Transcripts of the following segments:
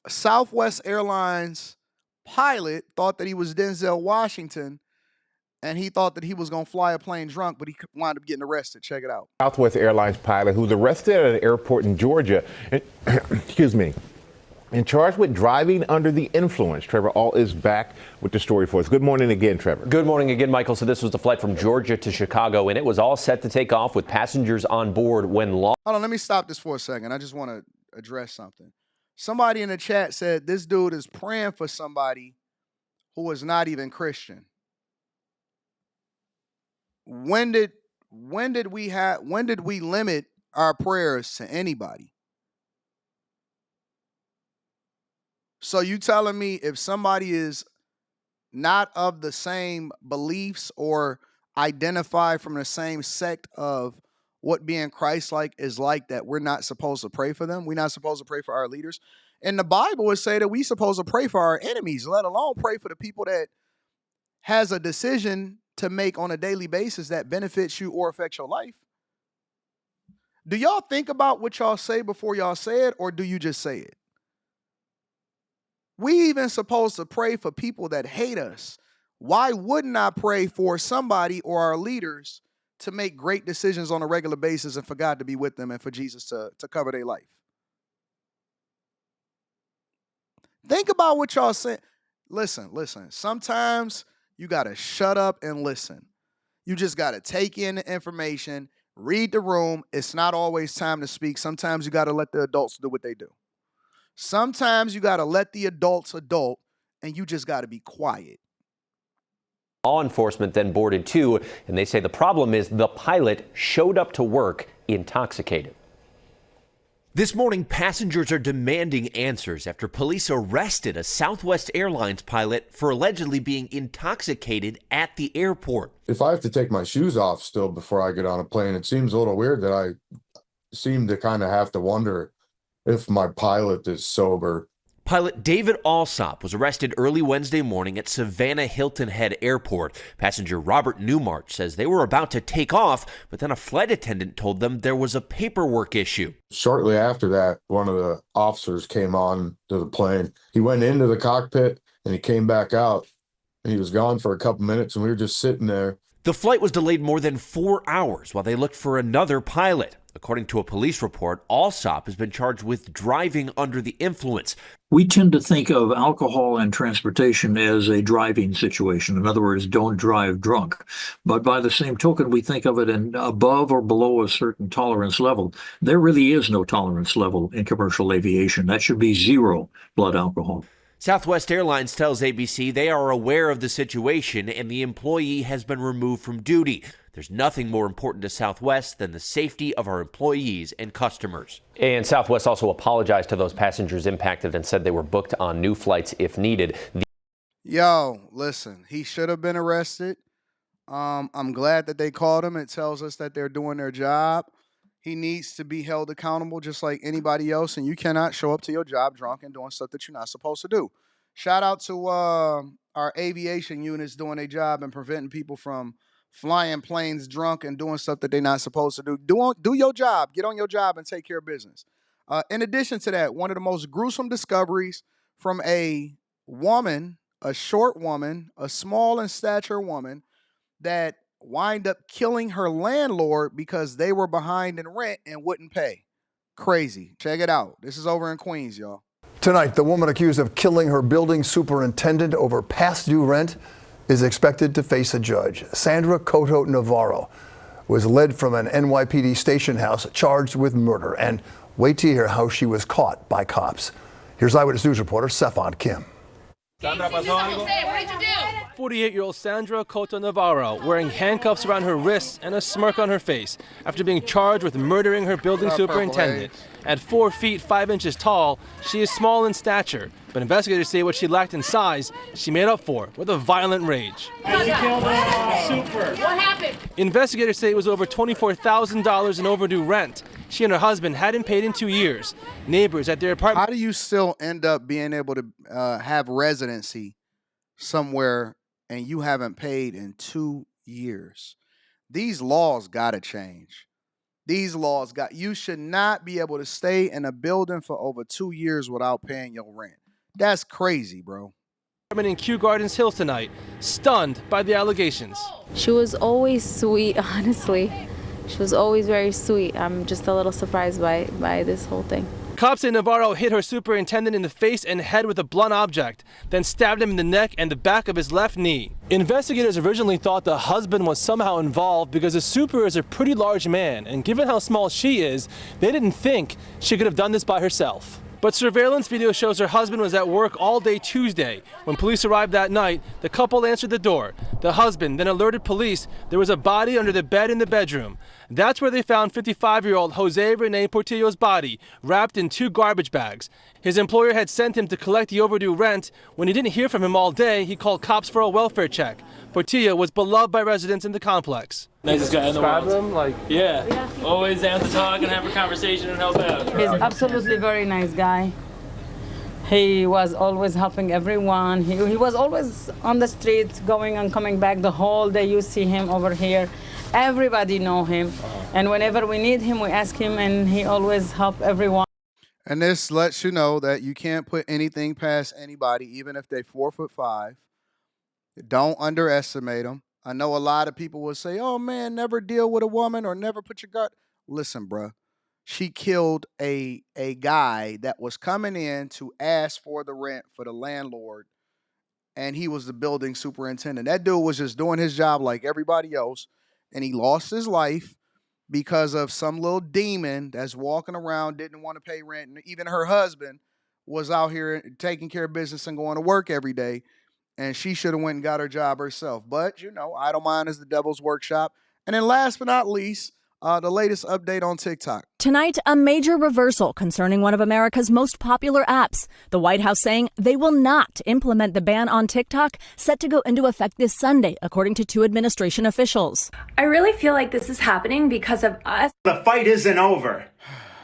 Southwest Airlines pilot thought that he was Denzel Washington, and he thought that he was going to fly a plane drunk, but he wound up getting arrested. Check it out. Southwest Airlines pilot who's arrested at an airport in Georgia, excuse me, and charged with driving under the influence. Trevor All is back with the story for us. Good morning again, Trevor. Good morning again, Michael. So this was the flight from Georgia to Chicago, and it was all set to take off with passengers on board when Hold on, let me stop this for a second. I just want to address something. Somebody in the chat said this dude is praying for somebody who is not even Christian. When did we limit our prayers to anybody? So you telling me if somebody is not of the same beliefs or identify from the same sect of what being Christ-like is like, that we're not supposed to pray for them? We're not supposed to pray for our leaders? And the Bible would say that we're supposed to pray for our enemies, let alone pray for the people that has a decision to make on a daily basis that benefits you or affects your life. Do y'all think about what y'all say before y'all say it, or do you just say it? We even supposed to pray for people that hate us. Why wouldn't I pray for somebody or our leaders to make great decisions on a regular basis and for God to be with them and for Jesus to cover their life? Think about what y'all say. Listen. Sometimes you got to shut up and listen. You just got to take in the information, read the room. It's not always time to speak. Sometimes you got to let the adults do what they do. Sometimes you got to let the adults adult, and you just got to be quiet. law enforcement then boarded too, and they say the problem is the pilot showed up to work intoxicated. This morning, passengers are demanding answers after police arrested a Southwest Airlines pilot for allegedly being intoxicated at the airport. If I have to take my shoes off still before I get on a plane, it seems a little weird that I seem to kind of have to wonder if my pilot is sober. Pilot David Alsop was arrested early Wednesday morning at Savannah Hilton Head Airport. Passenger Robert Newmarch says they were about to take off, but then a flight attendant told them there was a paperwork issue. Shortly after that, one of the officers came on to the plane. He went into the cockpit and he came back out, and he was gone for a couple minutes, and we were just sitting there. The flight was delayed more than 4 hours while they looked for another pilot. According to a police report, Alsop has been charged with driving under the influence. We tend to think of alcohol and transportation as a driving situation. In other words, don't drive drunk. But by the same token, we think of it in above or below a certain tolerance level. There really is no tolerance level in commercial aviation. That should be zero blood alcohol. Southwest Airlines tells ABC they are aware of the situation and the employee has been removed from duty. There's nothing more important to Southwest than the safety of our employees and customers. And Southwest also apologized to those passengers impacted and said they were booked on new flights if needed. Yo, listen, he should have been arrested. I'm glad that they called him. It tells us that they're doing their job. He needs to be held accountable just like anybody else, and you cannot show up to your job drunk and doing stuff that you're not supposed to do. Shout out to our aviation units doing their job and preventing people from flying planes drunk and doing stuff that they're not supposed to do. Do your job. Get on your job and take care of business. In addition to that, one of the most gruesome discoveries from a woman, a short woman, a small in stature woman, that wind up killing her landlord because they were behind in rent and wouldn't pay. Crazy. Check it out. This is over in Queens, y'all. Tonight, the woman accused of killing her building superintendent over past due rent is expected to face a judge. Sandra Cotto Navarro was led from an NYPD station house charged with murder. And wait to hear how she was caught by cops. Here's Eyewitness News reporter Stephon Kim. 48-year-old Sandra Cotto Navarro wearing handcuffs around her wrists and a smirk on her face after being charged with murdering her building superintendent. At 4 feet 5 inches tall, she is small in stature, but investigators say what she lacked in size, she made up for with a violent rage. And you killed her super. What happened? Investigators say it was over $24,000 in overdue rent. She and her husband hadn't paid in 2 years. Neighbors at their apartment. How do you still end up being able to have residency somewhere and you haven't paid in 2 years? These laws got to change. These laws you should not be able to stay in a building for over 2 years without paying your rent. That's crazy, bro. In Kew Gardens Hills tonight, stunned by the allegations. She was always sweet, honestly. She was always very sweet. I'm just a little surprised by this whole thing. Cops say Navarro hit her superintendent in the face and head with a blunt object, then stabbed him in the neck and the back of his left knee. Investigators originally thought the husband was somehow involved because the super is a pretty large man, and given how small she is, they didn't think she could have done this by herself. But surveillance video shows her husband was at work all day Tuesday. When police arrived that night, the couple answered the door. The husband then alerted police there was a body under the bed in the bedroom. That's where they found 55-year-old Jose Rene Portillo's body, wrapped in 2 garbage bags. His employer had sent him to collect the overdue rent. When he didn't hear from him all day, he called cops for a welfare check. Portillo was beloved by residents in the complex. Nicest guy in the world. Him, yeah, always down to talk and have a conversation and help out. He's absolutely very nice guy. He was always helping everyone. He was always on the streets, going and coming back the whole day. You see him over here. Everybody know him. And whenever we need him, we ask him, and he always help everyone. And this lets you know that you can't put anything past anybody, even if they're 4'5". Don't underestimate them. I know a lot of people will say, oh, man, never deal with a woman or never put your guard. Listen, bruh. She killed a guy that was coming in to ask for the rent for the landlord, and he was the building superintendent. That dude was just doing his job like everybody else, and he lost his life because of some little demon that's walking around, didn't want to pay rent, and even her husband was out here taking care of business and going to work every day, and she should have went and got her job herself. But, idle mind is the devil's workshop. And then last but not least, the latest update on TikTok. Tonight, a major reversal concerning one of America's most popular apps. The White House saying they will not implement the ban on TikTok, set to go into effect this Sunday, according to 2 administration officials. I really feel like this is happening because of us. The fight isn't over.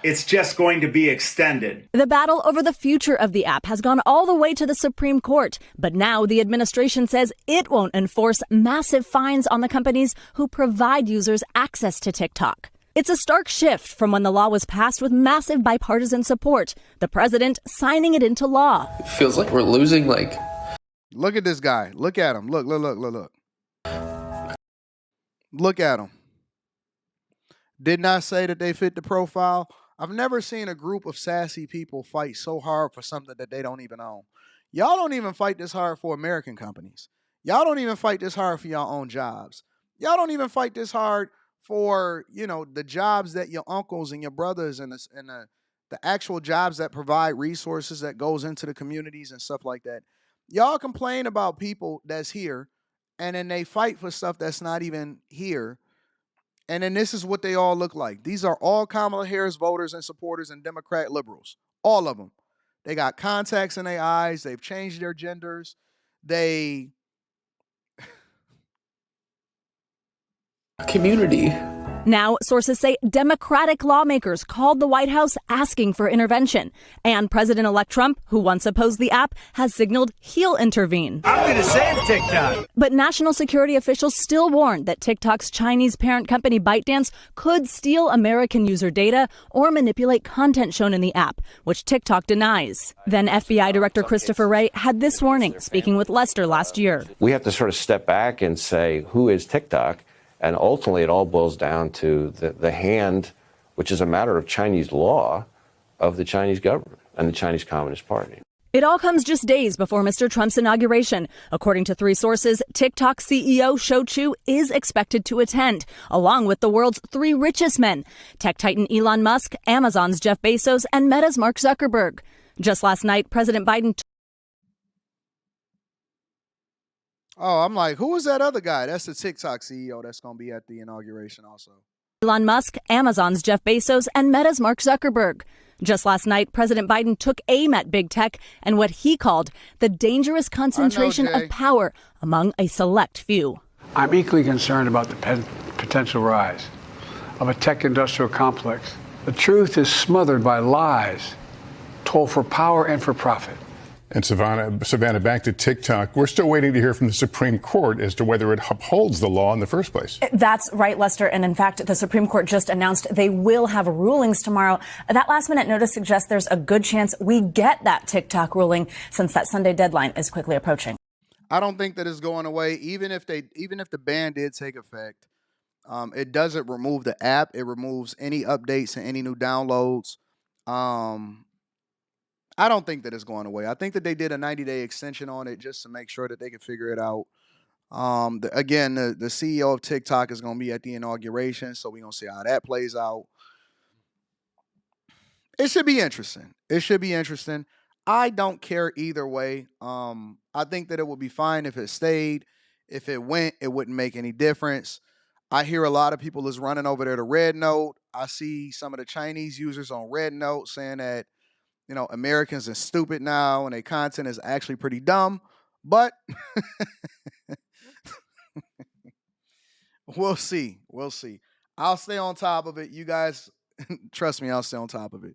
It's just going to be extended. The battle over the future of the app has gone all the way to the Supreme Court, but now the administration says it won't enforce massive fines on the companies who provide users access to TikTok. It's a stark shift from when the law was passed with massive bipartisan support, the president signing it into law. It feels like we're losing, Look at this guy. Look at him. Look. Look at him. Did not say that they fit the profile. I've never seen a group of sassy people fight so hard for something that they don't even own. Y'all don't even fight this hard for American companies. Y'all don't even fight this hard for your own jobs. Y'all don't even fight this hard for, the jobs that your uncles and your brothers and the actual jobs that provide resources that goes into the communities and stuff like that. Y'all complain about people that's here, and then they fight for stuff that's not even here. And then this is what they all look like. These are all Kamala Harris voters and supporters and Democrat liberals. All of them. They got contacts in their eyes. They've changed their genders. Community. Now, sources say Democratic lawmakers called the White House asking for intervention. And President-elect Trump, who once opposed the app, has signaled he'll intervene. I'm going to save TikTok. But national security officials still warned that TikTok's Chinese parent company ByteDance could steal American user data or manipulate content shown in the app, which TikTok denies. Then FBI Director Christopher Wray had this warning, speaking with Lester last year. We have to sort of step back and say, who is TikTok? And ultimately, it all boils down to the hand, which is a matter of Chinese law, of the Chinese government and the Chinese Communist Party. It all comes just days before Mr. Trump's inauguration. According to 3 sources, TikTok CEO Shou Chew is expected to attend, along with the world's 3 richest men, tech titan Elon Musk, Amazon's Jeff Bezos, and Meta's Mark Zuckerberg. Just last night, President Biden... Oh, I'm like, who is that other guy? That's the TikTok CEO that's going to be at the inauguration also. Elon Musk, Amazon's Jeff Bezos, and Meta's Mark Zuckerberg. Just last night, President Biden took aim at big tech and what he called the dangerous concentration of power among a select few. I'm equally concerned about the potential rise of a tech industrial complex. The truth is smothered by lies told for power and for profit. And Savannah, back to TikTok. We're still waiting to hear from the Supreme Court as to whether it upholds the law in the first place. That's right, Lester. And in fact, the Supreme Court just announced they will have rulings tomorrow. That last minute notice suggests there's a good chance we get that TikTok ruling since that Sunday deadline is quickly approaching. I don't think that it's going away. Even if the ban did take effect, it doesn't remove the app. It removes any updates and any new downloads. I don't think that it's going away. I think that they did a 90-day extension on it just to make sure that they can figure it out. The CEO of TikTok is going to be at the inauguration, so we're going to see how that plays out. It should be interesting. I don't care either way. I think that it would be fine if it stayed. If it went, it wouldn't make any difference. I hear a lot of people is running over there to Red Note. I see some of the Chinese users on Red Note saying that, Americans are stupid now and their content is actually pretty dumb. But we'll see. I'll stay on top of it. You guys, trust me, I'll stay on top of it.